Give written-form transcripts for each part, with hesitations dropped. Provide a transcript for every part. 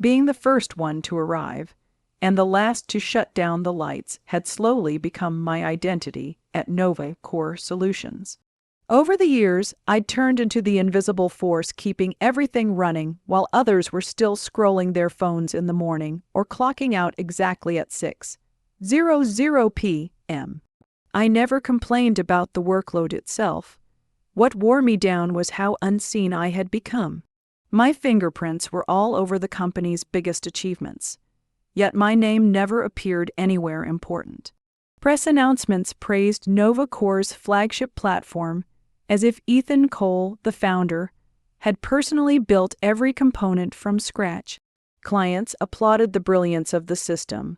Being the first one to arrive and the last to shut down the lights had slowly become my identity at Nova Core Solutions. Over the years, I'd turned into the invisible force keeping everything running while others were still scrolling their phones in the morning or clocking out exactly at 6:00 p.m. I never complained about the workload itself. What wore me down was how unseen I had become. My fingerprints were all over the company's biggest achievements, yet my name never appeared anywhere important. Press announcements praised Nova Core's flagship platform as if Ethan Cole, the founder, had personally built every component from scratch. Clients applauded the brilliance of the system,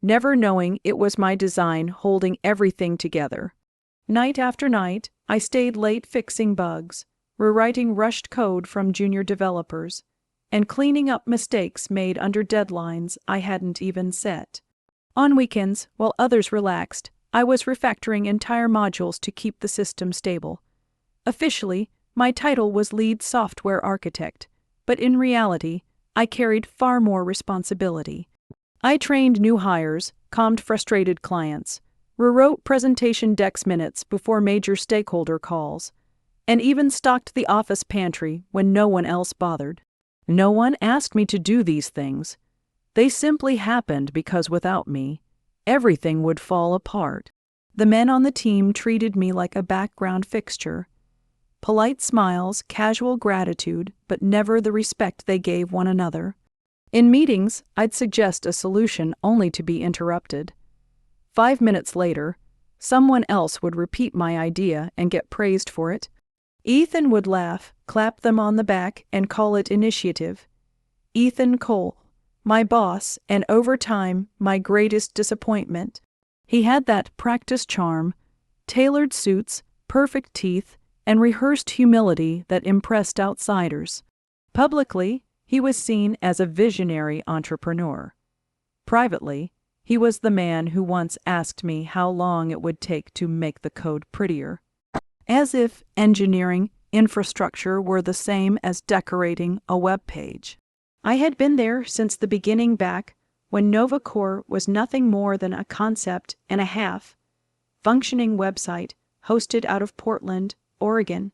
never knowing it was my design holding everything together. Night after night, I stayed late fixing bugs, rewriting rushed code from junior developers, and cleaning up mistakes made under deadlines I hadn't even set. On weekends, while others relaxed, I was refactoring entire modules to keep the system stable. Officially, my title was lead software architect, but in reality, I carried far more responsibility. I trained new hires, calmed frustrated clients, rewrote presentation decks minutes before major stakeholder calls, and even stocked the office pantry when no one else bothered. No one asked me to do these things. They simply happened because without me, everything would fall apart. The men on the team treated me like a background fixture. Polite smiles, casual gratitude, but never the respect they gave one another. In meetings, I'd suggest a solution only to be interrupted. 5 minutes later, someone else would repeat my idea and get praised for it. Ethan would laugh, clap them on the back, and call it initiative. Ethan Cole, my boss, and over time, my greatest disappointment. He had that practice charm, tailored suits, perfect teeth, and rehearsed humility that impressed outsiders. Publicly, he was seen as a visionary entrepreneur. Privately, he was the man who once asked me how long it would take to make the code prettier. As if engineering infrastructure were the same as decorating a web page. I had been there since the beginning, back when Nova Core was nothing more than a concept and a half, functioning website hosted out of Portland, Oregon.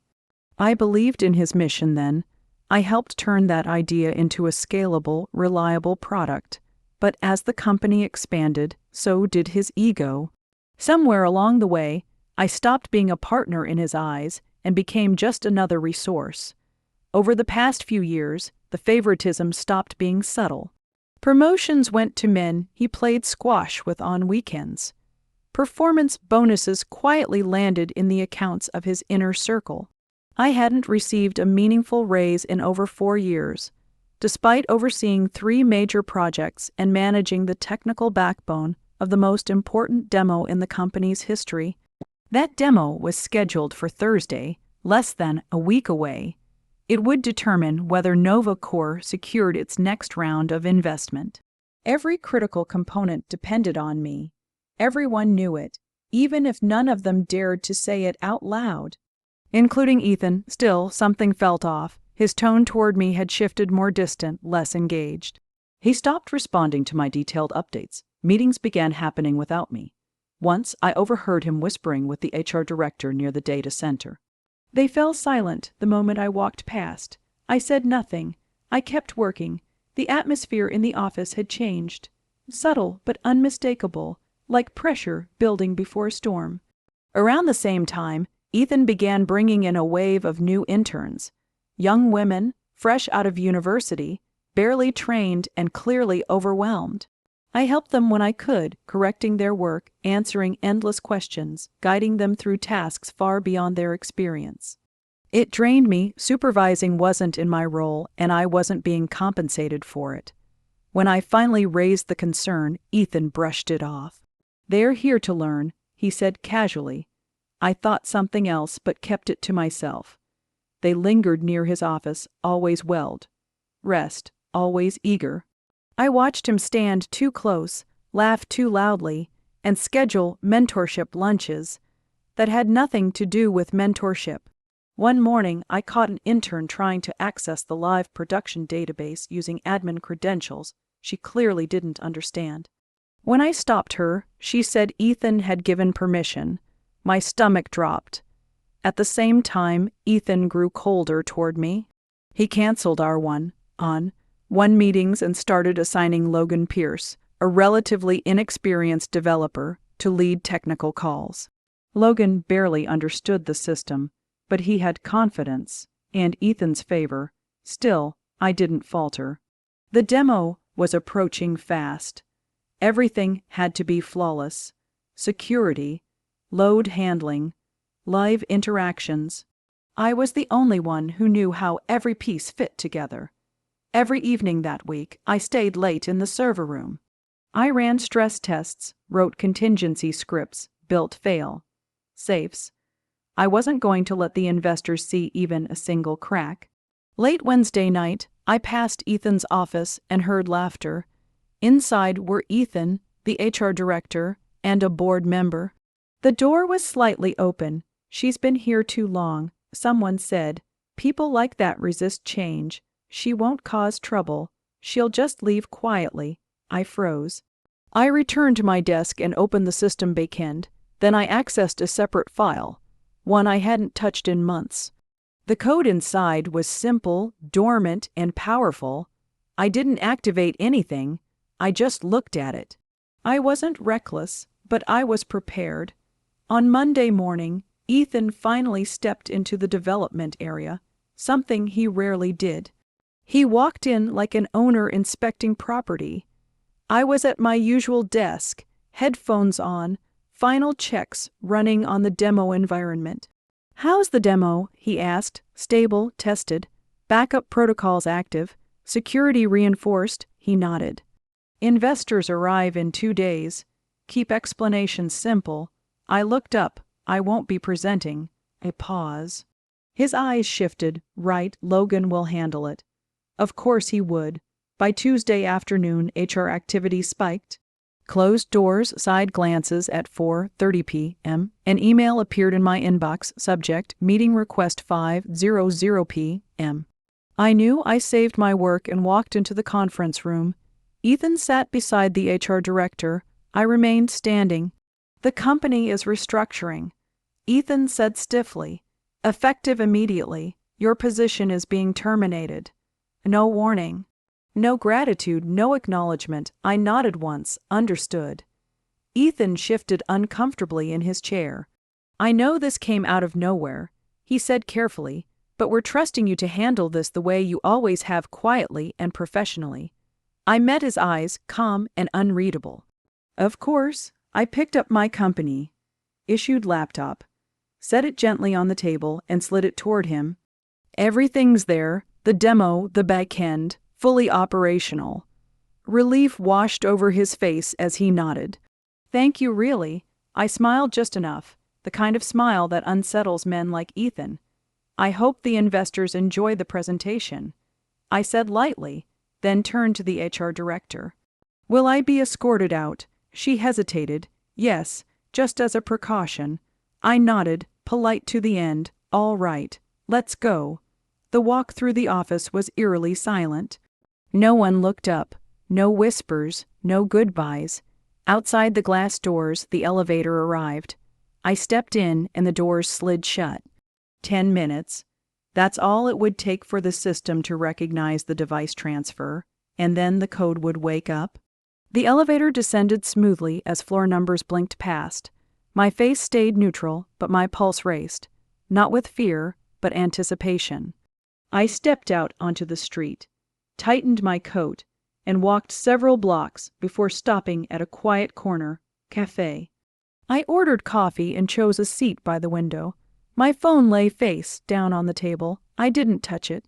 I believed in his mission then. I helped turn that idea into a scalable, reliable product. But as the company expanded, so did his ego. Somewhere along the way, I stopped being a partner in his eyes and became just another resource. Over the past few years, the favoritism stopped being subtle. Promotions went to men he played squash with on weekends. Performance bonuses quietly landed in the accounts of his inner circle. I hadn't received a meaningful raise in over 4 years, despite overseeing 3 major projects and managing the technical backbone of the most important demo in the company's history. That demo was scheduled for Thursday, less than a week away. It would determine whether Nova Core secured its next round of investment. Every critical component depended on me. Everyone knew it, even if none of them dared to say it out loud. Including Ethan. Still, something felt off. His tone toward me had shifted, more distant, less engaged. He stopped responding to my detailed updates. Meetings began happening without me. Once, I overheard him whispering with the HR director near the data center. They fell silent the moment I walked past. I said nothing. I kept working. The atmosphere in the office had changed. Subtle but unmistakable, like pressure building before a storm. Around the same time, Ethan began bringing in a wave of new interns. Young women, fresh out of university, barely trained and clearly overwhelmed. I helped them when I could, correcting their work, answering endless questions, guiding them through tasks far beyond their experience. It drained me. Supervising wasn't in my role, and I wasn't being compensated for it. When I finally raised the concern, Ethan brushed it off. "They're here to learn," he said casually. I thought something else but kept it to myself. They lingered near his office, always welled. Rest, always eager. I watched him stand too close, laugh too loudly, and schedule mentorship lunches that had nothing to do with mentorship. One morning, I caught an intern trying to access the live production database using admin credentials she clearly didn't understand. When I stopped her, she said Ethan had given permission. My stomach dropped. At the same time, Ethan grew colder toward me. He canceled our one-on-one meetings and started assigning Logan Pierce, a relatively inexperienced developer, to lead technical calls. Logan barely understood the system, but he had confidence and Ethan's favor. Still, I didn't falter. The demo was approaching fast. Everything had to be flawless. Security, load handling, live interactions. I was the only one who knew how every piece fit together. Every evening that week, I stayed late in the server room. I ran stress tests, wrote contingency scripts, built fail-safes. I wasn't going to let the investors see even a single crack. Late Wednesday night, I passed Ethan's office and heard laughter. Inside were Ethan, the HR director, and a board member. The door was slightly open. "She's been here too long," someone said. "People like that resist change. She won't cause trouble. She'll just leave quietly." I froze. I returned to my desk and opened the system backend. Then I accessed a separate file, one I hadn't touched in months. The code inside was simple, dormant, and powerful. I didn't activate anything. I just looked at it. I wasn't reckless, but I was prepared. On Monday morning, Ethan finally stepped into the development area, something he rarely did. He walked in like an owner inspecting property. I was at my usual desk, headphones on, final checks running on the demo environment. "How's the demo?" he asked. "Stable, tested, backup protocols active, security reinforced." He nodded. "Investors arrive in 2 days. Keep explanations simple." I looked up. "I won't be presenting." A pause. His eyes shifted. "Right, Logan will handle it." Of course he would. By Tuesday afternoon, HR activity spiked. Closed doors, side glances at 4:30 p.m. An email appeared in my inbox, subject, meeting request 5:00 p.m. I knew I saved my work and walked into the conference room. Ethan sat beside the HR director. I remained standing. "The company is restructuring," Ethan said stiffly. "Effective immediately. Your position is being terminated." No warning. No gratitude, no acknowledgement. I nodded once, understood. Ethan shifted uncomfortably in his chair. "I know this came out of nowhere," he said carefully, "but we're trusting you to handle this the way you always have, quietly and professionally." I met his eyes, calm and unreadable. "Of course." I picked up my company issued laptop, set it gently on the table, and slid it toward him. "Everything's there, the demo, the backend, fully operational." Relief washed over his face as he nodded. "Thank you, really." I smiled just enough, the kind of smile that unsettles men like Ethan. "I hope the investors enjoy the presentation," I said lightly, then turned to the HR director. "Will I be escorted out?" She hesitated. "Yes, just as a precaution." I nodded, polite to the end. "All right, let's go." The walk through the office was eerily silent. No one looked up, no whispers, no goodbyes. Outside the glass doors, the elevator arrived. I stepped in and the doors slid shut. 10 minutes. That's all it would take for the system to recognize the device transfer, and then the code would wake up. The elevator descended smoothly as floor numbers blinked past. My face stayed neutral, but my pulse raced. Not with fear, but anticipation. I stepped out onto the street, tightened my coat, and walked several blocks before stopping at a quiet corner cafe. I ordered coffee and chose a seat by the window. My phone lay face down on the table. I didn't touch it.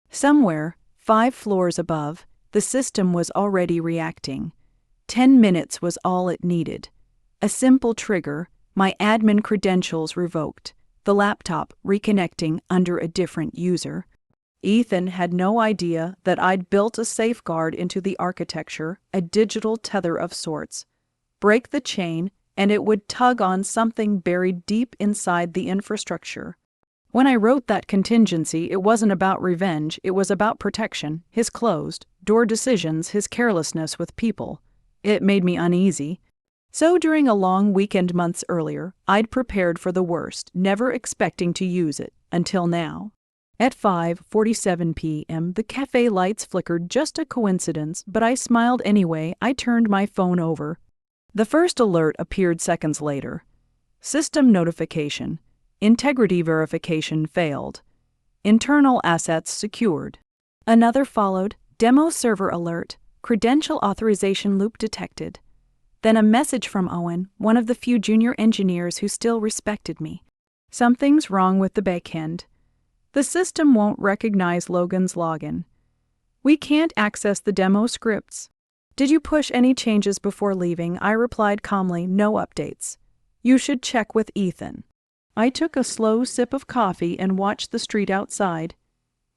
Somewhere, 5 floors above, the system was already reacting. 10 minutes was all it needed. A simple trigger, my admin credentials revoked, the laptop reconnecting under a different user. Ethan had no idea that I'd built a safeguard into the architecture, a digital tether of sorts. Break the chain, and it would tug on something buried deep inside the infrastructure. When I wrote that contingency, it wasn't about revenge, it was about protection, his closed door decisions, his carelessness with people. It made me uneasy. So during a long weekend months earlier, I'd prepared for the worst, never expecting to use it, until now. At 5:47 p.m., the cafe lights flickered, just a coincidence, but I smiled anyway. I turned my phone over. The first alert appeared seconds later. System notification. Integrity verification failed. Internal assets secured. Another followed. Demo server alert. Credential authorization loop detected. Then a message from Owen, one of the few junior engineers who still respected me. Something's wrong with the backend. The system won't recognize Logan's login. We can't access the demo scripts. Did you push any changes before leaving? I replied calmly, no updates. You should check with Ethan. I took a slow sip of coffee and watched the street outside.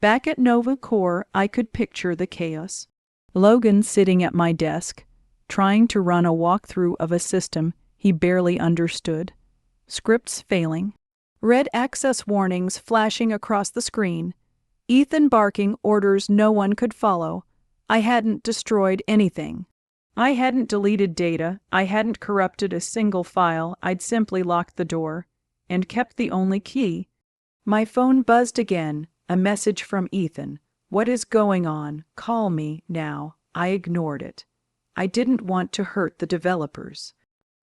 Back at Nova Core, I could picture the chaos. Logan sitting at my desk, trying to run a walkthrough of a system he barely understood. Scripts failing. Red access warnings flashing across the screen. Ethan barking orders no one could follow. I hadn't destroyed anything. I hadn't deleted data. I hadn't corrupted a single file. I'd simply locked the door and kept the only key. My phone buzzed again, a message from Ethan. What is going on? Call me now. I ignored it. I didn't want to hurt the developers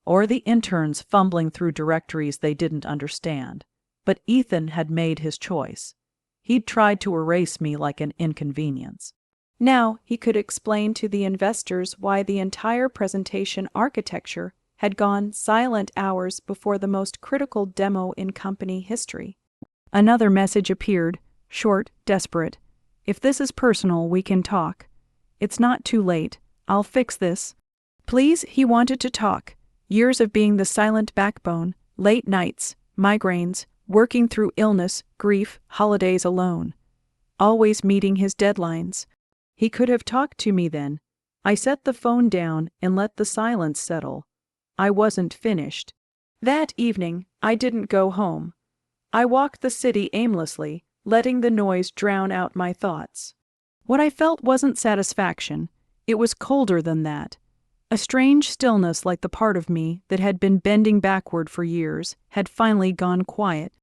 or the interns fumbling through directories they didn't understand. But Ethan had made his choice. He'd tried to erase me like an inconvenience. Now he could explain to the investors why the entire presentation architecture had gone silent hours before the most critical demo in company history. Another message appeared, short, desperate. If this is personal, we can talk. It's not too late. I'll fix this. Please, he wanted to talk. Years of being the silent backbone, late nights, migraines, working through illness, grief, holidays alone. Always meeting his deadlines. He could have talked to me then. I set the phone down and let the silence settle. I wasn't finished. That evening, I didn't go home. I walked the city aimlessly, letting the noise drown out my thoughts. What I felt wasn't satisfaction. It was colder than that. A strange stillness, like the part of me that had been bending backward for years, had finally gone quiet.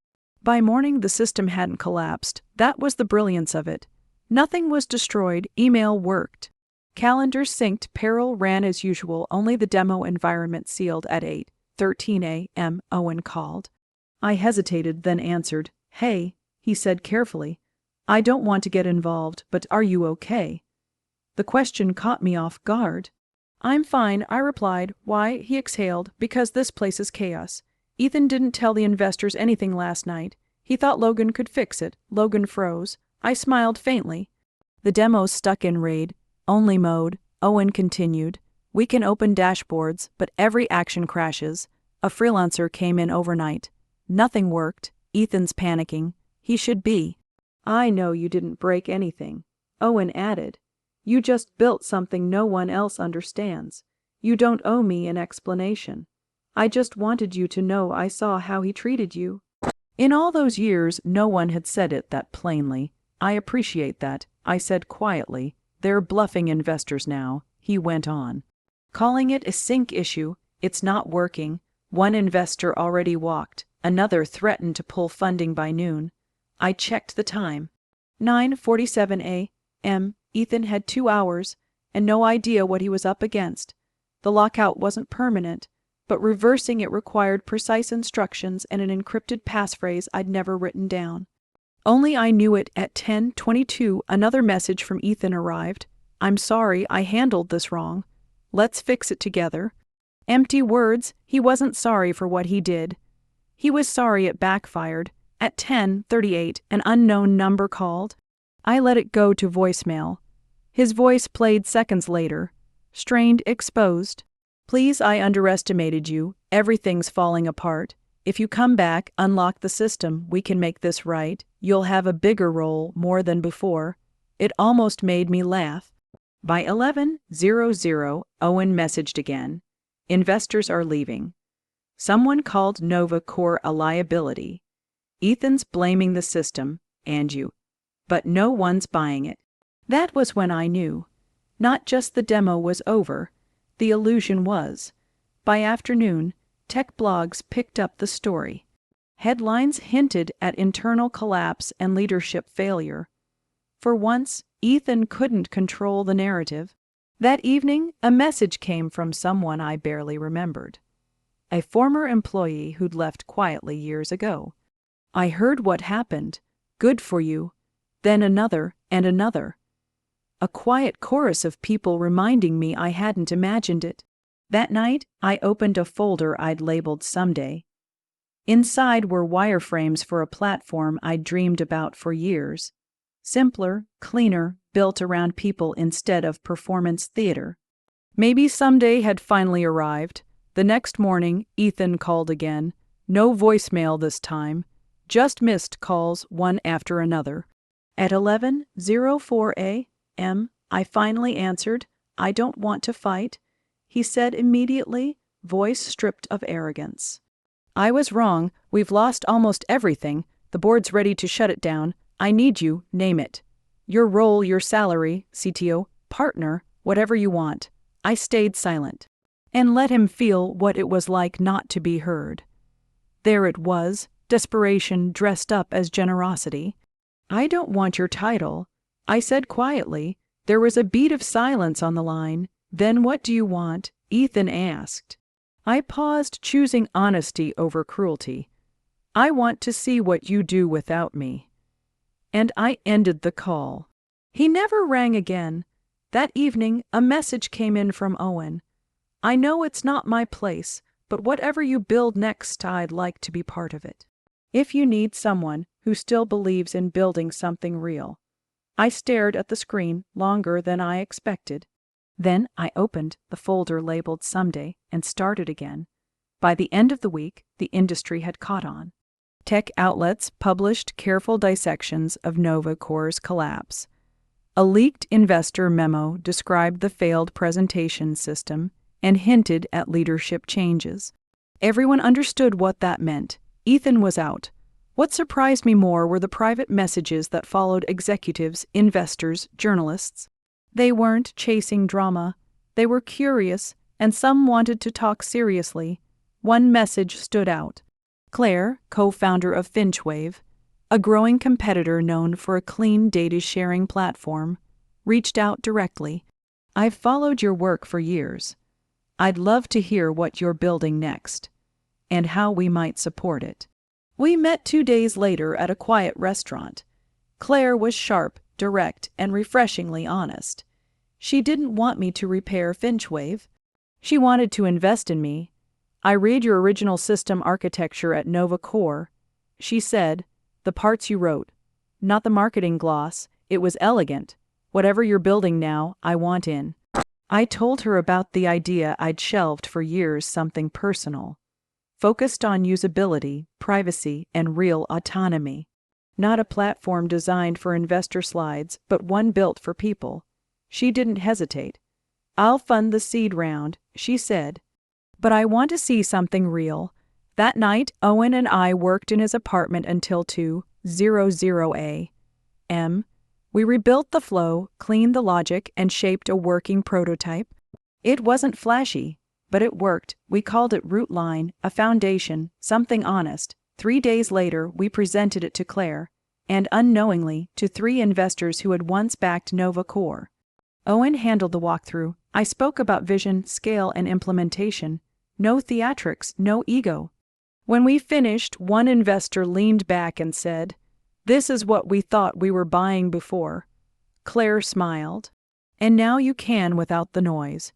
By morning, the system hadn't collapsed. That was the brilliance of it. Nothing was destroyed. Email worked. Calendar synced. Payroll ran as usual. Only the demo environment sealed at 8:13 a.m. Owen called. I hesitated, then answered. Hey, he said carefully. I don't want to get involved, but are you okay? The question caught me off guard. I'm fine, I replied. Why? He exhaled. Because this place is chaos. Ethan didn't tell the investors anything last night. He thought Logan could fix it. Logan froze. I smiled faintly. The demo's stuck in RAID only mode. Owen continued. We can open dashboards, but every action crashes. A freelancer came in overnight. Nothing worked. Ethan's panicking. He should be. I know you didn't break anything. Owen added. You just built something no one else understands. You don't owe me an explanation. I just wanted you to know I saw how he treated you. In all those years, no one had said it that plainly. I appreciate that, I said quietly. They're bluffing investors now, he went on. Calling it a sync issue. It's not working. One investor already walked. Another threatened to pull funding by noon. I checked the time. 9:47 a.m. Ethan had 2 hours and no idea what he was up against. The lockout wasn't permanent, but reversing it required precise instructions and an encrypted passphrase I'd never written down. Only I knew it at 10:22. Another message from Ethan arrived. I'm sorry, I handled this wrong. Let's fix it together. Empty words. He wasn't sorry for what he did. He was sorry it backfired. At 10:38, an unknown number called. I let it go to voicemail. His voice played seconds later. Strained, exposed. Please, I underestimated you. Everything's falling apart. If you come back, unlock the system, we can make this right. You'll have a bigger role, more than before. It almost made me laugh. By 11:00, Owen messaged again. Investors are leaving. Someone called Nova Core a liability. Ethan's blaming the system, and you. But no one's buying it. That was when I knew. Not just the demo was over, the illusion was. By afternoon, tech blogs picked up the story. Headlines hinted at internal collapse and leadership failure. For once, Ethan couldn't control the narrative. That evening, a message came from someone I barely remembered. A former employee who'd left quietly years ago. I heard what happened. Good for you. Then another and another. A quiet chorus of people reminding me I hadn't imagined it. That night, I opened a folder I'd labeled Someday. Inside were wireframes for a platform I'd dreamed about for years. Simpler, cleaner, built around people instead of performance theater. Maybe someday had finally arrived. The next morning, Ethan called again. No voicemail this time. Just missed calls one after another. At 11:04 a.m., I finally answered. I don't want to fight, he said immediately, voice stripped of arrogance. I was wrong. We've lost almost everything. The board's ready to shut it down. I need you, name it. Your role, your salary, CTO, partner, whatever you want. I stayed silent and let him feel what it was like not to be heard. There it was, desperation dressed up as generosity. I don't want your title, I said quietly. There was a beat of silence on the line. Then what do you want? Ethan asked. I paused, choosing honesty over cruelty. I want to see what you do without me. And I ended the call. He never rang again. That evening, a message came in from Owen. I know it's not my place, but whatever you build next, I'd like to be part of it. If you need someone who still believes in building something real. I stared at the screen longer than I expected. Then I opened the folder labeled Someday and started again. By the end of the week, the industry had caught on. Tech outlets published careful dissections of Nova Core's collapse. A leaked investor memo described the failed presentation system and hinted at leadership changes. Everyone understood what that meant. Ethan was out. What surprised me more were the private messages that followed executives, investors, journalists. They weren't chasing drama. They were curious, and some wanted to talk seriously. One message stood out. Claire, co-founder of Finchwave, a growing competitor known for a clean data sharing platform, reached out directly. I've followed your work for years. I'd love to hear what you're building next, and how we might support it. We met 2 days later at a quiet restaurant. Claire was sharp, direct, and refreshingly honest. She didn't want me to repair Finchwave. She wanted to invest in me. I read your original system architecture at Nova Core, she said. The parts you wrote. Not the marketing gloss. It was elegant. Whatever you're building now, I want in. I told her about the idea I'd shelved for years, something personal. Focused on usability, privacy, and real autonomy. Not a platform designed for investor slides, but one built for people. She didn't hesitate. I'll fund the seed round, she said. But I want to see something real. That night, Owen and I worked in his apartment until 2:00 a.m. We rebuilt the flow, cleaned the logic, and shaped a working prototype. It wasn't flashy, but it worked. We called it Root Line, a foundation, something honest. 3 days later, we presented it to Claire, and unknowingly, to 3 investors who had once backed Nova Core. Owen handled the walkthrough. I spoke about vision, scale, and implementation. No theatrics, no ego. When we finished, one investor leaned back and said, "This is what we thought we were buying before." Claire smiled. And now you can without the noise.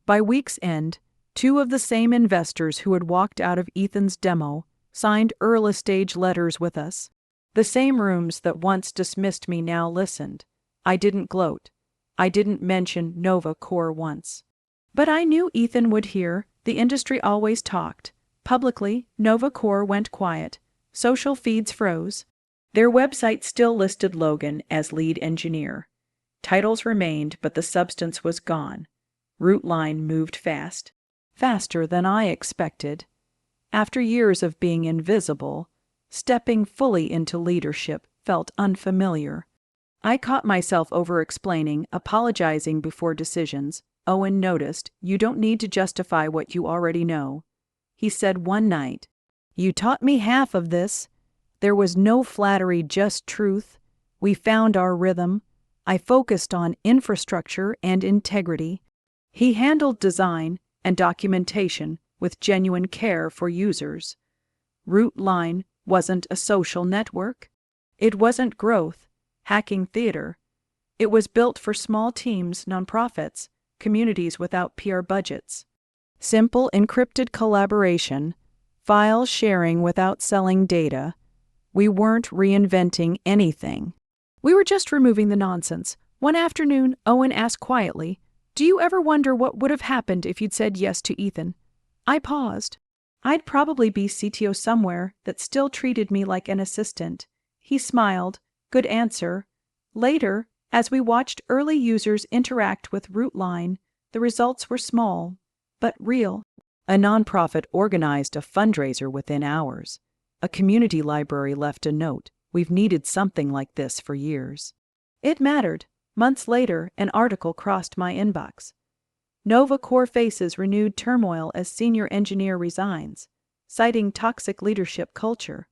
By week's end, 2 of the same investors who had walked out of Ethan's demo signed early-stage letters with us. The same rooms that once dismissed me now listened. I didn't gloat. I didn't mention Nova Core once. But I knew Ethan would hear. The industry always talked. Publicly, Nova Core went quiet. Social feeds froze. Their website still listed Logan as lead engineer. Titles remained, but the substance was gone. Root Line moved fast. Faster than I expected. After years of being invisible, Stepping fully into leadership felt unfamiliar. I caught myself over-explaining, apologizing before decisions. Owen noticed, "You don't need to justify what you already know," he said one night. "You taught me half of this." There was no flattery, just truth. We found our rhythm. I focused on infrastructure and integrity. He handled design and documentation with genuine care for users. Root Line wasn't a social network. It wasn't growth hacking theater. It was built for small teams, nonprofits, communities without PR budgets. Simple encrypted collaboration, file sharing without selling data. We weren't reinventing anything. We were just removing the nonsense. One afternoon, Owen asked quietly, "Do you ever wonder what would have happened if you'd said yes to Ethan?" I paused. "I'd probably be CTO somewhere that still treated me like an assistant." He smiled. "Good answer." Later, as we watched early users interact with Rootline, the results were small, but real. A nonprofit organized a fundraiser within hours. A community library left a note, "We've needed something like this for years." It mattered. Months later, an article crossed my inbox. Nova core faces renewed turmoil as senior engineer resigns, citing toxic leadership culture.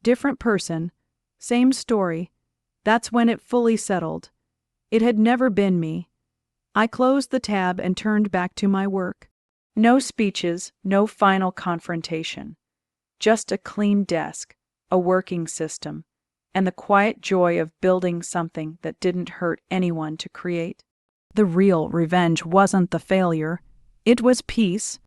Different person, same story. That's when it fully settled. It had never been me. I closed the tab and turned back to my work. No speeches, no final confrontation. Just a clean desk, a working system, and the quiet joy of building something that didn't hurt anyone to create. The real revenge wasn't the failure. It was peace.